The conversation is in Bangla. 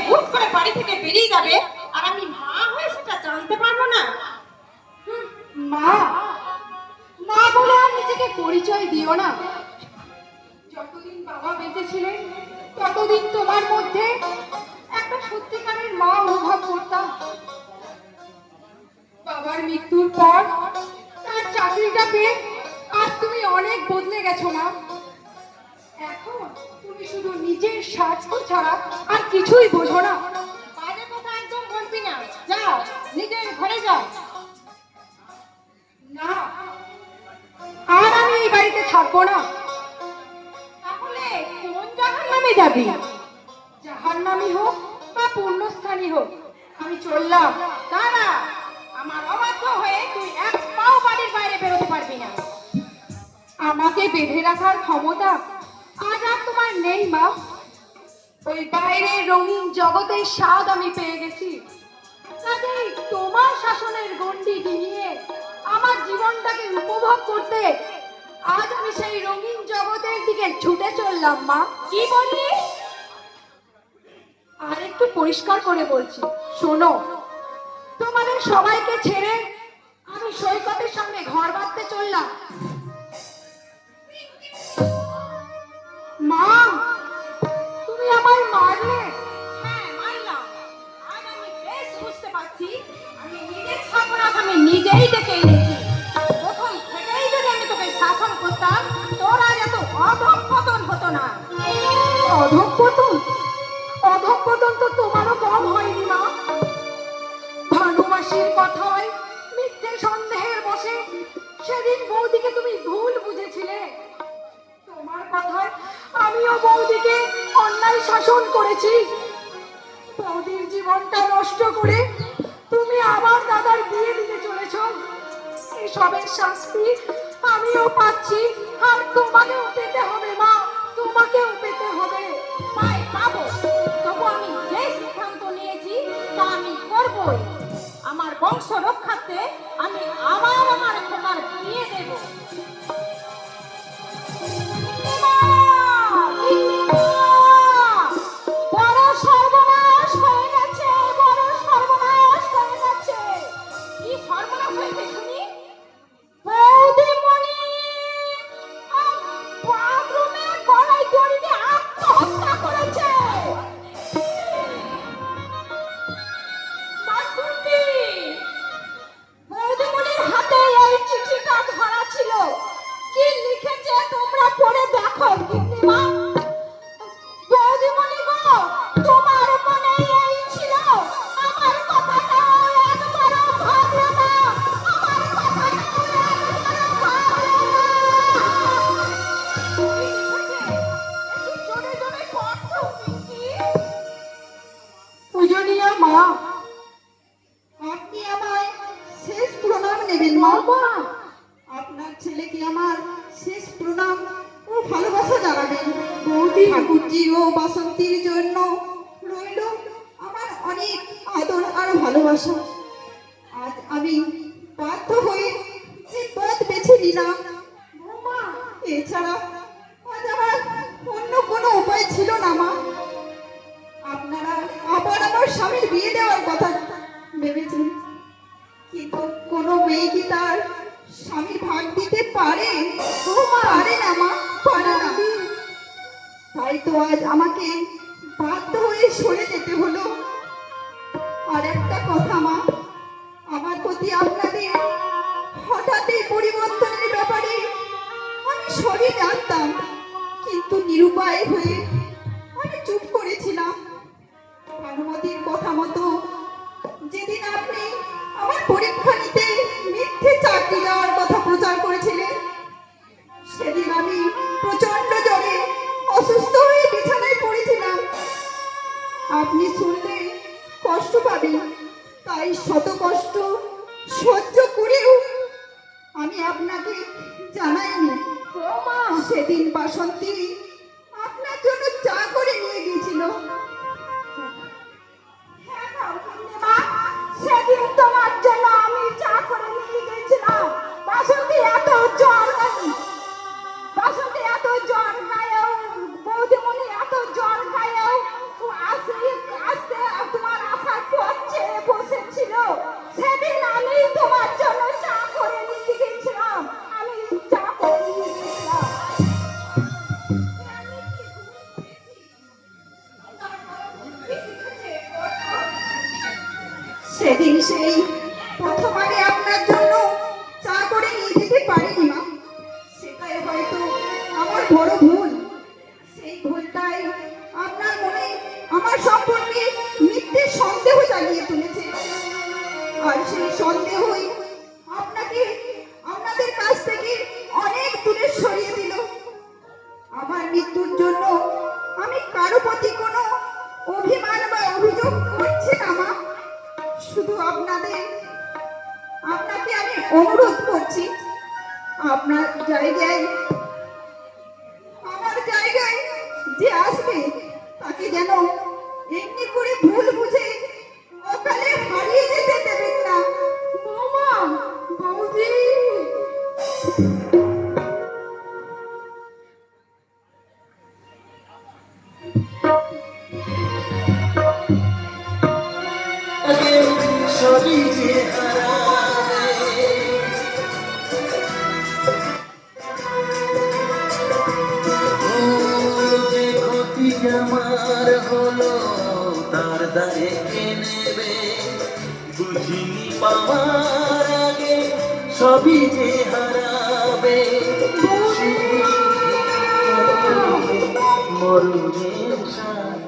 হুট করে বাড়ি থেকে বেরিয়ে যাবে আর আমি মা হয়ে সেটা জানতে পারবো না? মা, মা বলে আর নিজেকে পরিচয় দিও না। যতদিন বাবা বেঁচে ছিলেন ততদিন তোমার মধ্যে একটা সত্যিকারের মা অনুভব করতাম। বাবার মৃত্যুর পর তার চাকরিটা পেয়ে আজ তুমি অনেক বদলে গেছো মা। এখন তুমি শুধু নিজের স্বার্থ ছাড়া আর কিছুই বোঝো না। বাজে কথা একদম বলবি না, যা নিজের ঘরে যা। না, আর আমি এই বাড়িতে থাকবো না। তাহলে কোন জাহান্নামে যাবি? জাহান্নামী হোক বা পুণ্যস্থানী হোক, আমি চললাম। দাঁড়া, আমার অবাধ্য হয়ে তুই এক পাও বাড়ির বাইরে বেরোতে পারবি না। আমাকে বেঁধে রাখার ক্ষমতা আজ আর তোমার নেই মা। ওই বাইরের রঙিন জগতের স্বাদ আমি পেয়ে গেছি। কাজেই তোমার শাসনের গণ্ডি ডিঙিয়ে আমার জীবনটাকে উপভোগ করতে আজ আমি সেই রঙিন জগতের দিকে ছুটে চললাম মা। কি বললি? আর একটু পরিষ্কার করে বলছি, শোনো। তোমাদের সবাইকে ছেড়ে আমি সৈকতের সঙ্গে ঘর বাঁধতে চললাম। মা, তুমি আমায় মারলে? হ্যাঁ, মানলাম। আজ আমি বেশ বুঝতে পারছি আমি নিজের সর্বনাশ আমি নিজেই ডেকে এনেছি। প্রথম থেকেই যদি আমি তোকে শাসন করতাম, তোর আজ এত অধঃপতন হতো না। অধঃপতন? অধঃপতন তো তোমারও কম হয়নি মা। ভানুমাসির কথায় মিথ্যে সন্দেহের বসে সেদিন বৌদিকে তুমি ভুল বুঝেছিলে। তোমার কথায় আমিও বৌদিকে অন্যায় শাসন করেছি। বৌদির জীবনটা নষ্ট করে তুমি আবার দাদার বিয়ে দিতে চলেছ। এসবের শাস্তি আমিও পাচ্ছি, আর তোমাকেও পেতে হবে মা, তোমাকেও পেতে হবে। পাবো, তবু আমি যে সিদ্ধান্ত নিয়েছি তা আমি করবই। আমার বংশ রক্ষার্থে আমি আবার আমার খোকার বিয়ে দেব। বড় সর্বনাশ হয়ে গেছে, বড় সর্বনাশ হয়ে গেছে। কি সর্বনাশ হয়েছে শুনি? বৌদিমণি বাথরুমে গলায় দড়ি দিয়ে আত্মহত্যা করেছে। বাসন্তী, বৌদিমণির হাতে এই চিঠিটা ধরা ছিল। কি লিখেছে তোমরা পড়ে দেখো গিন্নিমা। বৌদিমণি গো, তোমার মনে এই ছিল? আমার কথাটা একবারও ভাবলে না, আমার কথাটা একবারও ভাবলে না। কি লিখেছে? একটু জোরে জোরে পড় তো, পিঙ্কি। পূজনীয় মা, আপনি আমায় শেষ প্রণাম নেবেন মা। আপনার ছেলেকে আমার শেষ প্রণাম ও ভালোবাসা জানাবেন। বৌদি, ঠাকুরজি ও বাসন্তীর জন্য রইল আমার অনেক আদর আর ভালোবাসা। আজ আমি বাধ্য হয়ে এই পথ বেছে নিলাম। এছাড়া আজ আমার অন্য কোনো উপায় ছিল না মা। আপনারা আবার আমার স্বামীর বিয়ে দেওয়ার কথা ভেবেছেন, কিন্তু কোনো মেয়ে কি তার স্বামীর ভাগ দিতে পারে? পারে না মা, পারে না। তাই তো আজ আমাকে বাধ্য হয়ে সরে যেতে হলো। আর একটা কথা মা, আমার প্রতি আপনাদের হঠাৎ এই পরিবর্তনের ব্যাপারে আমি সবই জানতাম, কিন্তু নিরুপায় হয়ে আমি চুপ করেছিলাম। ভানুমতির কথা মতো যেদিন আপনি আমার পরীক্ষা নিতে মিথ্যে চাকরি দেওয়ার কথা প্রচার করেছিলেন, সেদিন আমি প্রচন্ড জ্বরে অসুস্থ হয়ে বিছানায় পড়েছিলাম। আপনি শুনলে কষ্ট পাবেন, তাই শত কষ্ট সহ্য করেও আমি আপনাকে জানাইনি। সেদিন বাসন্তী আপনার জন্য চা করে নিয়ে গিয়েছিল। সেদিন তোমার জন্য আমি চা করে নিয়ে গেছিলাম। বাসন্তী এত জ্বর, বাসন্তী এত জ্বর গায়েও, বৌদিমণি এত জ্বর গায়েও আসতে আসতে সেদিন সেই প্রথম আমি আপনার জন্য চা করে নিয়ে যেতে পারিনি মা। সেটাই হয়তো আমার বড় ভুল। সেই ভুলটাই আপনার মনে আমার সম্পর্কে মিথ্যে সন্দেহ জাগিয়ে তুলেছে। আর সেই সন্দেহই আপনাকে আপনাদের কাছ থেকে অনেক দূরে সরিয়ে দিল। আমার মৃত্যুর জন্য আমি কারো প্রতি কোনো অভিমান বা অভিযোগ করছি না মা। শুধু আপনাকে আমি অনুরোধ করছি, আপনার জায়গায় আমার জায়গায় যে আসবে তাকে যেন এমনি করে ভুল বুঝে অকালে হারিয়ে যেতে দেবেন না। বৌমা, বৌদি। সবই যে হারাবে, যে ক্ষতি আমার হলো তার দায়ে কে নেবে, বুঝিনি পাওয়ার আগে সবই যে হারাবে, মরণের সাথ